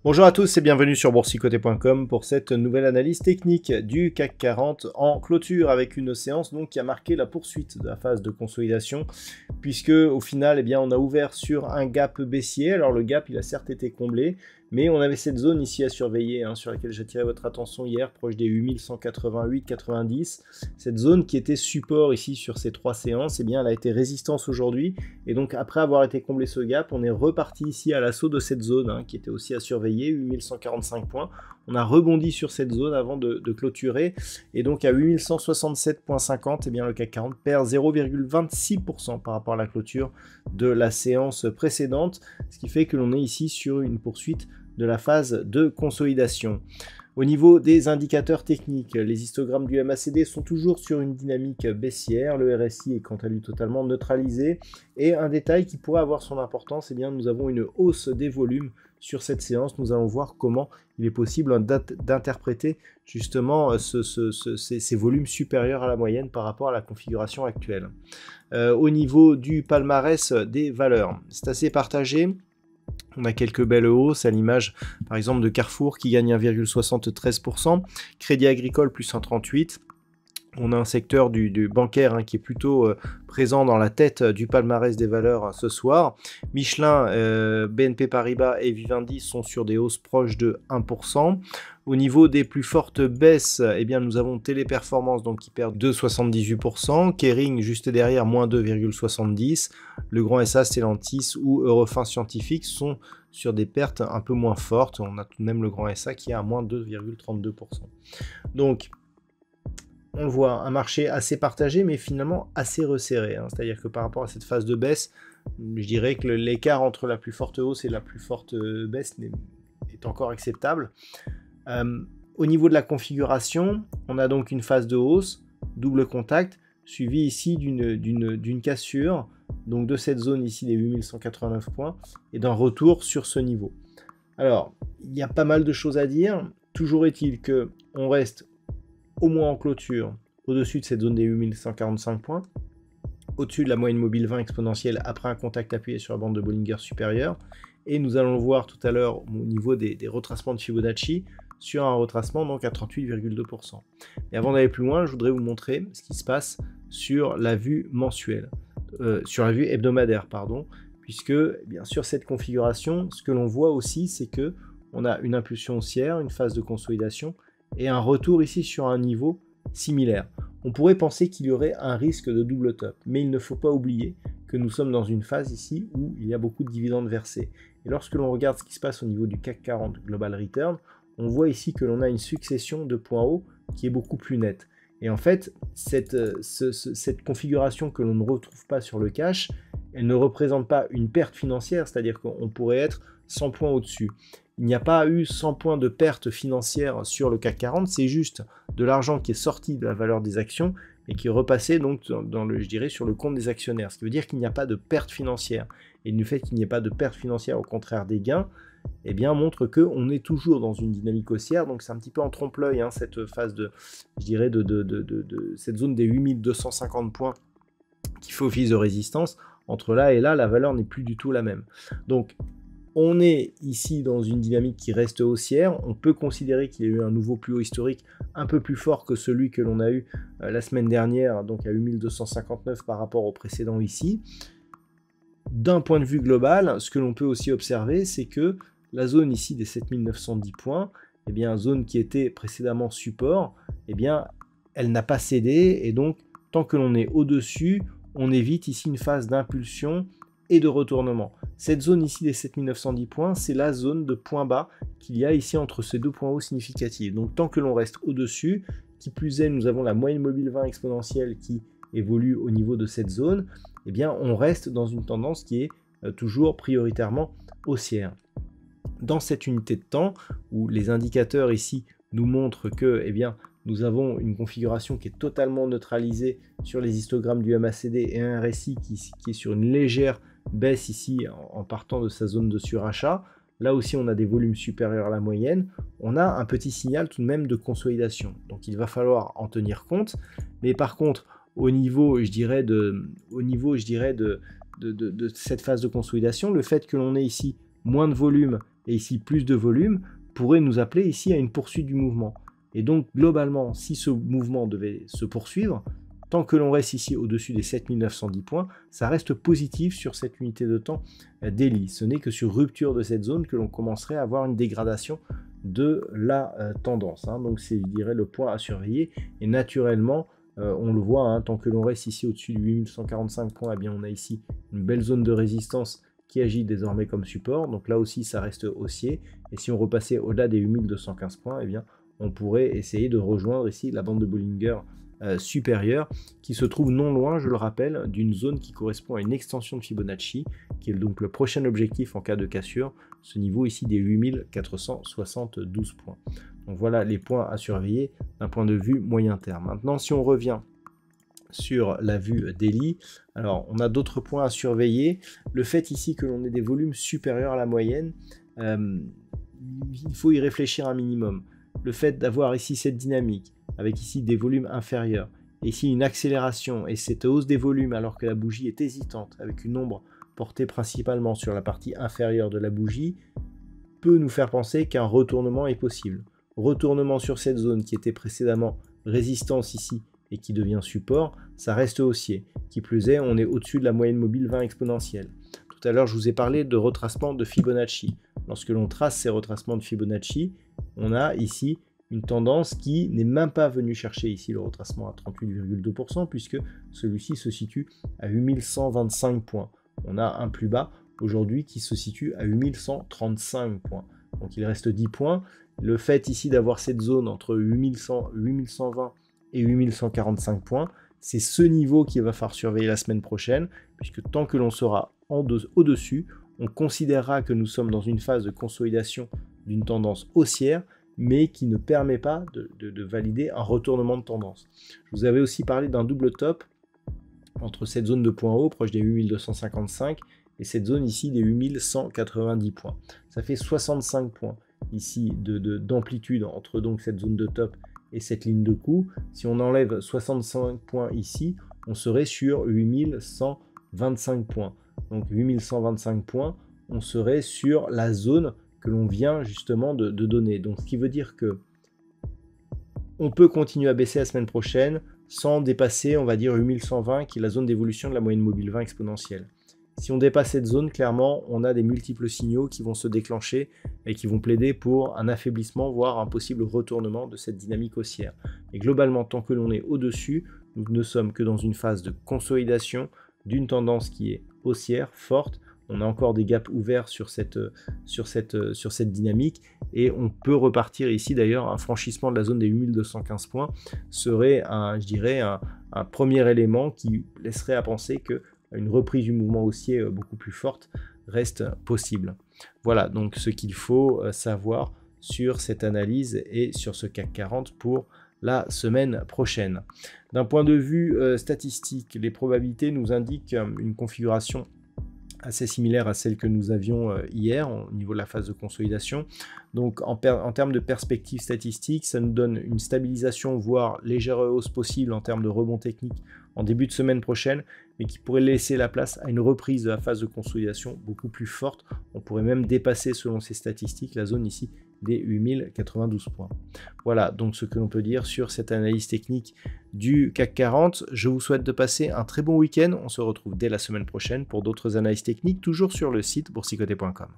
Bonjour à tous et bienvenue sur boursicoté.com pour cette nouvelle analyse technique du CAC 40 en clôture avec une séance donc qui a marqué la poursuite de la phase de consolidation puisque au final eh bien, on a ouvert sur un gap baissier. Alors le gap il a certes été comblé mais on avait cette zone ici à surveiller sur laquelle j'attirais votre attention hier proche des 8188,90. Cette zone qui était support ici sur ces trois séances, eh bien, elle a été résistance aujourd'hui et donc après avoir été comblé ce gap on est reparti ici à l'assaut de cette zone qui était aussi à surveiller, 8145 points. On a rebondi sur cette zone avant de clôturer et donc à 8167,50 eh bien le CAC 40 perd 0,26% par rapport à la clôture de la séance précédente, ce qui fait que l'on est ici sur une poursuite de la phase de consolidation. Au niveau des indicateurs techniques, les histogrammes du MACD sont toujours sur une dynamique baissière, le RSI est quant à lui totalement neutralisé, et un détail qui pourrait avoir son importance, eh bien nous avons une hausse des volumes sur cette séance. Nous allons voir comment il est possible d'interpréter justement ces volumes supérieurs à la moyenne par rapport à la configuration actuelle. Au niveau du palmarès des valeurs, c'est assez partagé. On a quelques belles hausses à l'image par exemple de Carrefour qui gagne 1,73%, Crédit Agricole plus 1,38%. On a un secteur du bancaire qui est plutôt présent dans la tête du palmarès des valeurs ce soir. Michelin, BNP Paribas et Vivendi sont sur des hausses proches de 1%. Au niveau des plus fortes baisses, eh bien, nous avons Téléperformance donc, qui perd 2,78%, Kering juste derrière, moins 2,70%, Le Grand SA, Stellantis ou Eurofins Scientifique sont sur des pertes un peu moins fortes. On a tout de même Le Grand SA qui est à moins 2,32%. Donc, on le voit, un marché assez partagé, mais finalement assez resserré. C'est-à-dire que par rapport à cette phase de baisse, je dirais que l'écart entre la plus forte hausse et la plus forte baisse est encore acceptable. Au niveau de la configuration, on a donc une phase de hausse, double contact, suivi ici d'une cassure, donc de cette zone ici des 8189 points, et d'un retour sur ce niveau. Alors, il y a pas mal de choses à dire. Toujours est-il qu'on reste au moins en clôture, au-dessus de cette zone des 8145 points, au-dessus de la moyenne mobile 20 exponentielle après un contact appuyé sur la bande de Bollinger supérieure, et nous allons le voir tout à l'heure au niveau des retracements de Fibonacci, sur un retracement donc à 38,2%. Et avant d'aller plus loin, je voudrais vous montrer ce qui se passe sur la vue mensuelle, sur la vue hebdomadaire, pardon, puisque bien sûr cette configuration, ce que l'on voit aussi, c'est que on a une impulsion haussière, une phase de consolidation, et un retour ici sur un niveau similaire. On pourrait penser qu'il y aurait un risque de double top, mais il ne faut pas oublier que nous sommes dans une phase ici où il y a beaucoup de dividendes versés. Et lorsque l'on regarde ce qui se passe au niveau du CAC 40 Global Return, on voit ici que l'on a une succession de points hauts qui est beaucoup plus nette. Et en fait, cette configuration que l'on ne retrouve pas sur le cash, elle ne représente pas une perte financière, c'est-à-dire qu'on pourrait être 100 points au-dessus. Il n'y a pas eu 100 points de perte financière sur le CAC 40, c'est juste de l'argent qui est sorti de la valeur des actions et qui est repassé donc je dirais, sur le compte des actionnaires. Ce qui veut dire qu'il n'y a pas de perte financière. Et le fait qu'il n'y ait pas de perte financière, au contraire des gains, eh bien, montre qu'on est toujours dans une dynamique haussière. Donc c'est un petit peu en trompe-l'œil cette phase de cette zone des 8250 points qui fait office de résistance. Entre là et là, la valeur n'est plus du tout la même. Donc on est ici dans une dynamique qui reste haussière. On peut considérer qu'il y a eu un nouveau plus haut historique un peu plus fort que celui que l'on a eu la semaine dernière, donc à 8259 par rapport au précédent ici. D'un point de vue global, ce que l'on peut aussi observer, c'est que la zone ici des 7910 points, eh bien, zone qui était précédemment support, eh bien, elle n'a pas cédé. Et donc, tant que l'on est au-dessus, on évite ici une phase d'impulsion et de retournement. Cette zone ici des 7910 points, c'est la zone de point bas qu'il y a ici entre ces deux points hauts significatifs. Donc tant que l'on reste au-dessus, qui plus est, nous avons la moyenne mobile 20 exponentielle qui évolue au niveau de cette zone, eh bien on reste dans une tendance qui est toujours prioritairement haussière. Dans cette unité de temps, où les indicateurs ici nous montrent que eh bien, nous avons une configuration qui est totalement neutralisée sur les histogrammes du MACD et un RSI qui est sur une légère baisse ici en partant de sa zone de surachat. Là aussi, on a des volumes supérieurs à la moyenne. On a un petit signal tout de même de consolidation. Donc, il va falloir en tenir compte. Mais par contre, au niveau, je dirais, de cette phase de consolidation, le fait que l'on ait ici moins de volume et ici plus de volume pourrait nous appeler ici à une poursuite du mouvement. Et donc, globalement, si ce mouvement devait se poursuivre, tant que l'on reste ici au-dessus des 7910 points, ça reste positif sur cette unité de temps daily. Ce n'est que sur rupture de cette zone que l'on commencerait à avoir une dégradation de la tendance. Donc, c'est, je dirais, le point à surveiller. Et naturellement, on le voit, tant que l'on reste ici au-dessus de 8145 points, eh bien, on a ici une belle zone de résistance qui agit désormais comme support. Donc là aussi, ça reste haussier. Et si on repassait au-delà des 8215 points, eh bien, on pourrait essayer de rejoindre ici la bande de Bollinger supérieure qui se trouve non loin, je le rappelle, d'une zone qui correspond à une extension de Fibonacci, qui est donc le prochain objectif en cas de cassure, ce niveau ici des 8472 points. Donc voilà les points à surveiller d'un point de vue moyen terme. Maintenant, si on revient sur la vue daily, alors on a d'autres points à surveiller. Le fait ici que l'on ait des volumes supérieurs à la moyenne, il faut y réfléchir un minimum. Le fait d'avoir ici cette dynamique, avec ici des volumes inférieurs, et ici une accélération, et cette hausse des volumes alors que la bougie est hésitante, avec une ombre portée principalement sur la partie inférieure de la bougie, peut nous faire penser qu'un retournement est possible. Retournement sur cette zone qui était précédemment résistance ici, et qui devient support, ça reste haussier. Qui plus est, on est au-dessus de la moyenne mobile 20 exponentielle. Tout à l'heure, je vous ai parlé de retracement de Fibonacci. Lorsque l'on trace ces retracements de Fibonacci, on a ici une tendance qui n'est même pas venue chercher ici le retracement à 38,2% puisque celui-ci se situe à 8125 points. On a un plus bas aujourd'hui qui se situe à 8135 points. Donc il reste 10 points. Le fait ici d'avoir cette zone entre 8120 et 8145 points, c'est ce niveau qu'il va falloir surveiller la semaine prochaine, puisque tant que l'on sera au-dessus, on considérera que nous sommes dans une phase de consolidation d'une tendance haussière, mais qui ne permet pas de valider un retournement de tendance. Je vous avais aussi parlé d'un double top entre cette zone de points hauts, proche des 8255, et cette zone ici des 8190 points. Ça fait 65 points ici d'amplitude entre donc cette zone de top et cette ligne de coup. Si on enlève 65 points ici, on serait sur 8125 points. Donc 8125 points, on serait sur la zone que l'on vient justement de donner. Donc ce qui veut dire que on peut continuer à baisser la semaine prochaine sans dépasser, on va dire, 8120 qui est la zone d'évolution de la moyenne mobile 20 exponentielle. Si on dépasse cette zone, clairement, on a des multiples signaux qui vont se déclencher et qui vont plaider pour un affaiblissement, voire un possible retournement de cette dynamique haussière. Et globalement, tant que l'on est au-dessus, nous ne sommes que dans une phase de consolidation d'une tendance qui est haussière, forte. On a encore des gaps ouverts sur cette dynamique et on peut repartir ici. D'ailleurs, un franchissement de la zone des 8215 points serait, je dirais, un premier élément qui laisserait à penser que une reprise du mouvement haussier beaucoup plus forte reste possible. Voilà donc ce qu'il faut savoir sur cette analyse et sur ce CAC 40 pour la semaine prochaine. D'un point de vue statistique, les probabilités nous indiquent une configuration assez similaire à celle que nous avions hier au niveau de la phase de consolidation. Donc en termes de perspective statistique, ça nous donne une stabilisation, voire légère hausse possible en termes de rebond technique en début de semaine prochaine, mais qui pourrait laisser la place à une reprise de la phase de consolidation beaucoup plus forte. On pourrait même dépasser, selon ces statistiques, la zone ici des 8092 points. Voilà donc ce que l'on peut dire sur cette analyse technique du CAC 40. Je vous souhaite de passer un très bon week-end. On se retrouve dès la semaine prochaine pour d'autres analyses techniques, toujours sur le site boursicoté.com.